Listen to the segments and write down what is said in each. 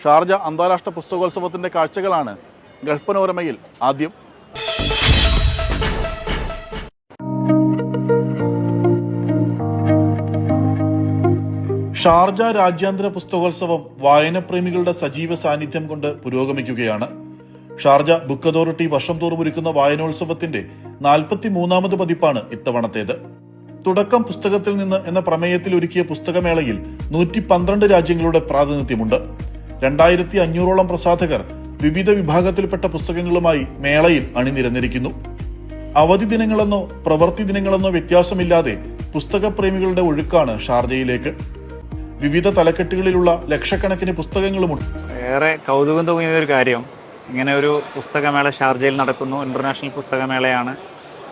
Sharjah അന്താരാഷ്ട്ര പുസ്തകോത്സവത്തിന്റെ കാഴ്ചകളാണ് Gulf പനോരമയിൽ ആദ്യം. ഷാർജ രാജ്യാന്തര പുസ്തകോത്സവം വായനപ്രേമികളുടെ സജീവ സാന്നിധ്യം കൊണ്ട് പുരോഗമിക്കുകയാണ്. ഷാർജ ബുക്ക് അതോറിറ്റി വർഷം തോറും ഒരുക്കുന്ന വായനോത്സവത്തിന്റെ 43ാമത് പതിപ്പാണ് ഇത്തവണത്തേത്. തുടക്കം പുസ്തകത്തിൽ നിന്ന് എന്ന പ്രമേയത്തിൽ ഒരുക്കിയ പുസ്തകമേളയിൽ 112 രാജ്യങ്ങളുടെ പ്രാതിനിധ്യമുണ്ട്. 2500ഓളം പ്രസാധകർ വിവിധ വിഭാഗത്തിൽപ്പെട്ട പുസ്തകങ്ങളുമായി മേളയിൽ അണിനിരന്നിരിക്കുന്നു. അവധി ദിനങ്ങളെന്നോ പ്രവൃത്തി ദിനങ്ങളെന്നോ വ്യത്യാസമില്ലാതെ പുസ്തകപ്രേമികളുടെ ഒഴുക്കാണ് ഷാർജയിലേക്ക്. വിവിധ തലക്കെട്ടുകളിലുള്ള ലക്ഷക്കണക്കിന് പുസ്തകങ്ങളുമുണ്ട്. ഏറെ കൗതുകം തോന്നിയ ഒരു കാര്യം, ഇങ്ങനെ ഒരു പുസ്തകമേള ഷാർജയിൽ നടക്കുന്നു. ഇന്റർനാഷണൽ പുസ്തകമേളയാണ്.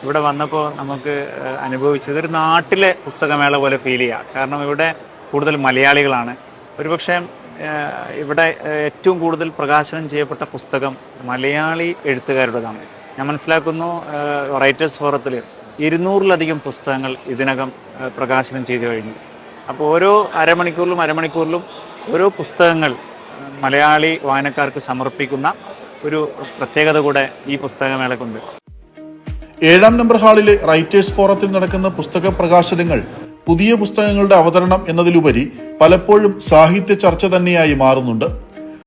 ഇവിടെ വന്നപ്പോൾ നമുക്ക് അനുഭവിച്ചത് ഒരു നാട്ടിലെ പുസ്തകമേള പോലെ ഫീൽ ചെയ്യുക. കാരണം ഇവിടെ കൂടുതൽ മലയാളികളാണ്. ഒരുപക്ഷെ ഇവിടെ ഏറ്റവും കൂടുതൽ പ്രകാശനം ചെയ്യപ്പെട്ട പുസ്തകം മലയാളി എഴുത്തുകാരുടേതാണ്. ഞാൻ മനസ്സിലാക്കുന്നു റൈറ്റേഴ്സ് ഫോറത്തിൽ 200-ലധികം പുസ്തകങ്ങൾ ഇതിനകം പ്രകാശനം ചെയ്തു കഴിഞ്ഞു. അപ്പോൾ ഓരോ അരമണിക്കൂറിലും ഓരോ പുസ്തകങ്ങൾ മലയാളി വായനക്കാർക്ക് സമർപ്പിക്കുന്ന ഒരു പ്രത്യേകത കൂടെ ഈ പുസ്തകമേളക്കുണ്ട്. 7ാം നമ്പർ ഹാളിലെ റൈറ്റേഴ്സ് ഫോറത്തിൽ നടക്കുന്ന പുസ്തക പ്രകാശനങ്ങൾ പുതിയ പുസ്തകങ്ങളുടെ അവതരണം എന്നതിലുപരി പലപ്പോഴും സാഹിത്യ ചർച്ച തന്നെയായി മാറുന്നുണ്ട്.